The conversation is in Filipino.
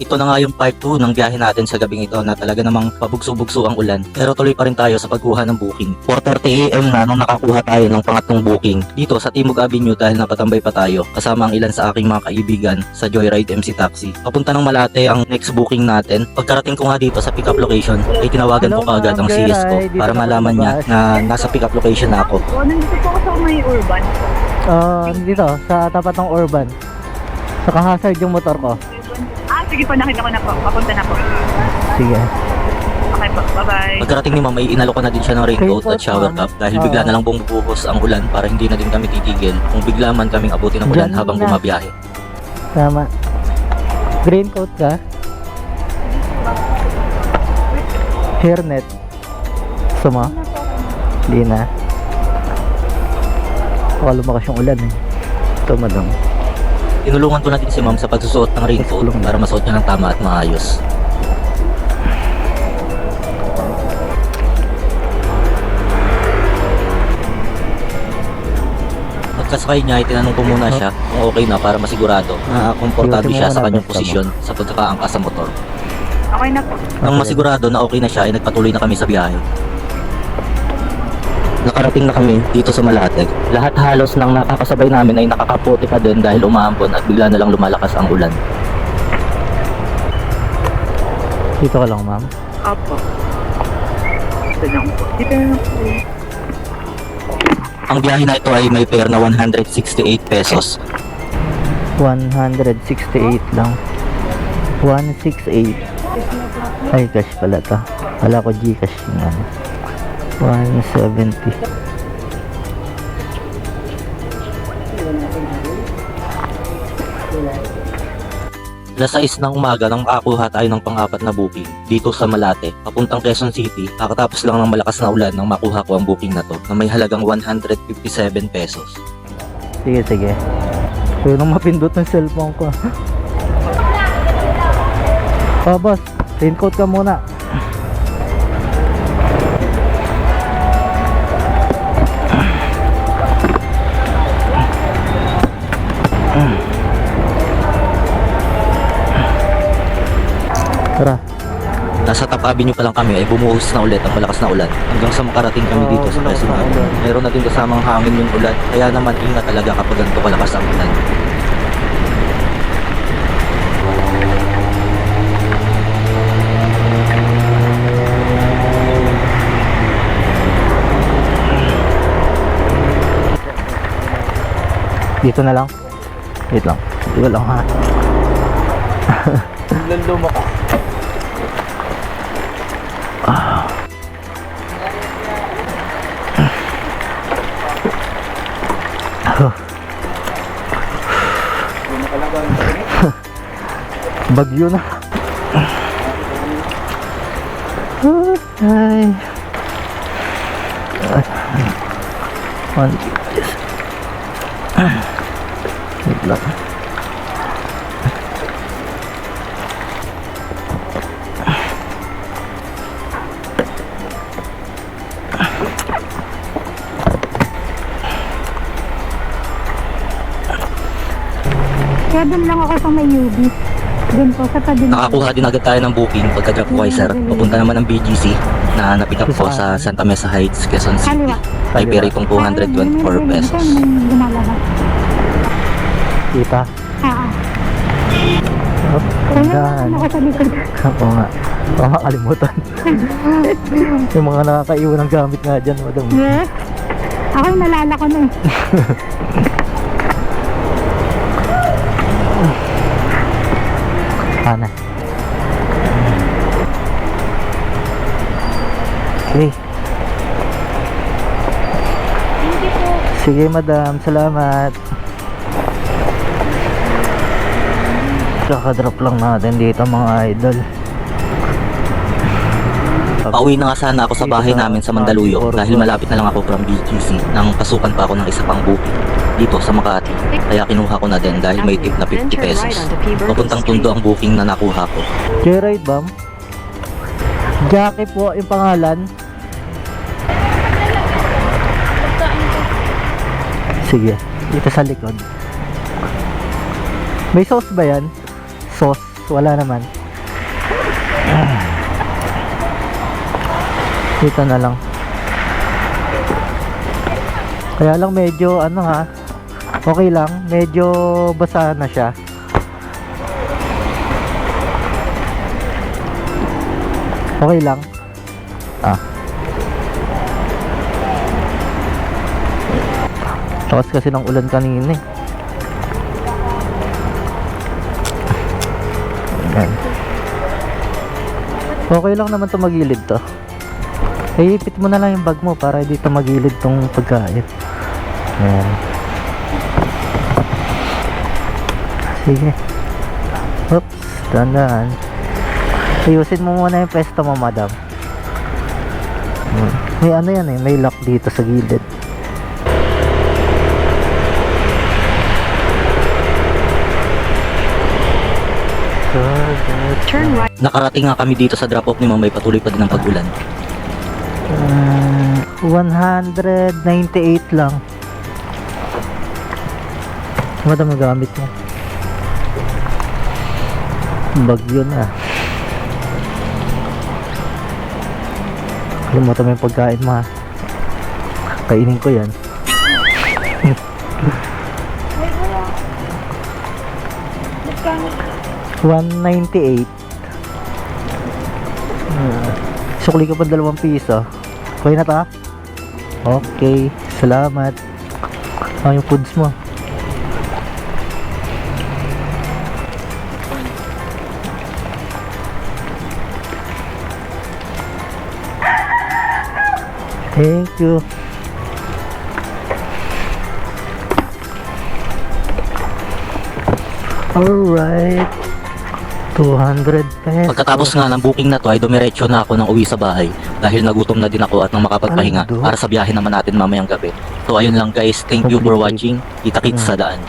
Ito na nga yung part 2 ng biyahe natin sa gabing ito na talaga namang pabugso-bugso ang ulan. Pero tuloy pa rin tayo sa pagkuha ng booking. 4:30 AM na nung nakakuha tayo ng pangatlong booking dito sa Timog Avenue dahil napatambay pa tayo kasama ang ilan sa aking mga kaibigan sa Joyride MC Taxi. Papunta ng Malate ang next booking natin. Pagkarating ko nga dito sa pickup location ay tinawagan ko kaagad ang CS ko para malaman niya na nasa pickup location na ako. Nandito po ako sa may urban. Dito, sa tapat ng urban. Saka hazard yung motor ko. Sige po, nakita ko na po. Papunta na po. Sige. Okay po, bye-bye. Pagkarating ni ma'am ay inalo ko na din siya ng raincoat at shower cap dahil bigla na lang bumubuhos ang ulan para hindi na din kami titigil kung bigla man kaming abutin ng ulan Diyan habang muna. bumabiyahe. Tama. Green coat ka. Hairnet. Gusto mo? Hindi na. Baka lumakas yung ulan eh. Ito madam. Tinulungan ko na din si ma'am sa pagsusuot ng raincoat para masuot niya ng tama at maayos. Pagkasakay niya ay tinanong ko muna siya kung okay na para masigurado na komportable siya sa kanyang posisyon sa pagkakaangkas sa motor. Okay na po. Nang masigurado na okay na siya ay nagpatuloy na kami sa biyahe. Nakarating na kami dito sa Malate. Lahat halos ng nakakasabay namin ay nakakaputi pa din dahil umaambon at bigla na lang lumalakas ang ulan. Dito ka lang ma'am. Opo. Dito lang po. Dito lang po. Ang biyahe na ito ay may fare na 168 pesos. 168 lang. 168. Ay, cash pala to. Wala ko Gcash yung ano. 170. Alas 6 ng umaga nang makakuha tayo ng pang-apat na booking dito sa Malate, papuntang Quezon City. Kakatapos lang ng malakas na ulan nang makuha ko ang booking na to na may halagang 157 pesos. Sige, sige. Pero nung mapindot ng cellphone ko. Oh, boss. Raincoat ka muna. Tara. Nasa Top Avenue pa lang kami ay bumuhos na ulit ang malakas na ulan hanggang sa makarating kami dito sa Quezon Avenue. Meron na din kasamang hangin yung ulan kaya naman ingat talaga kapag ganito kalakas ang ulan. Dito na lang. Wait lang. Dito lang ha. Lalo ka. Bagyo na. Ay. One. Wait lang. Kaya doon lang ako sa may UB. Doon po, sa tabi. Nakakuha din agad tayo ng booking pagka-drop ko kay sir. Papunta naman ng BGC na napick up ko sa Santa Mesa Heights, Quezon City. Ay pera itong 224 pesos. Lumalabas. Kita. Up, Kaya ganda. ako sa likod. Oo nga. Oo nga, kalimutan. Yung mga nakakaiwan ng gamit nga dyan, madam. Yes. Ako yung nalala ko na eh. Ana. Okay. Sige, madam. Salamat. Kakadrop lang natin dito, mga idol. Pauwi na nga sana ako sa bahay namin sa Mandaluyong dahil malapit na lang ako from BGC nang pasukan pa ako ng isa pang booking dito sa Makati. Kaya kinuha ko na din dahil may tip na 50 pesos. Papuntang Tondo ang booking na nakuha ko. Joyride, bam? Jackie po yung pangalan. Sige, dito sa likod. May sauce ba yan? Sauce. wala naman. Dito na lang. Kaya lang medyo ano ha, okay lang, medyo basa na siya. Okay lang. Lakas kasi ng ulan kanina eh. Ayan. Okay lang naman to magilid to. Ipit mo na lang yung bag mo para dito magilid tong pagkain. Ayan. Sige. Oops, dandan. Ayusin mo muna yung pesto mo, madam. May ano yan eh, may lock dito sa gilid. Turn right. Nakarating nga kami dito sa drop-off ni Ma'am, may patuloy pa din ang pag-ulan. 198 lang. Madami gamit mo. Bagyo na. Kalimutan mo yung pagkain mo ha. Kainin ko yan. $198. Sukli ka pa 2 piso. Okay na ta? Okay. Salamat. Yung foods mo. Thank you. Alright. 200 pesos. Pagkatapos nga ng booking na to ay dumiretso na ako ng uwi sa bahay dahil nagutom na din ako at nang makapagpahinga Ando. para sa biyahe naman natin mamayang gabi. So ayun lang guys, thank you for watching. Kita-kits sa daan.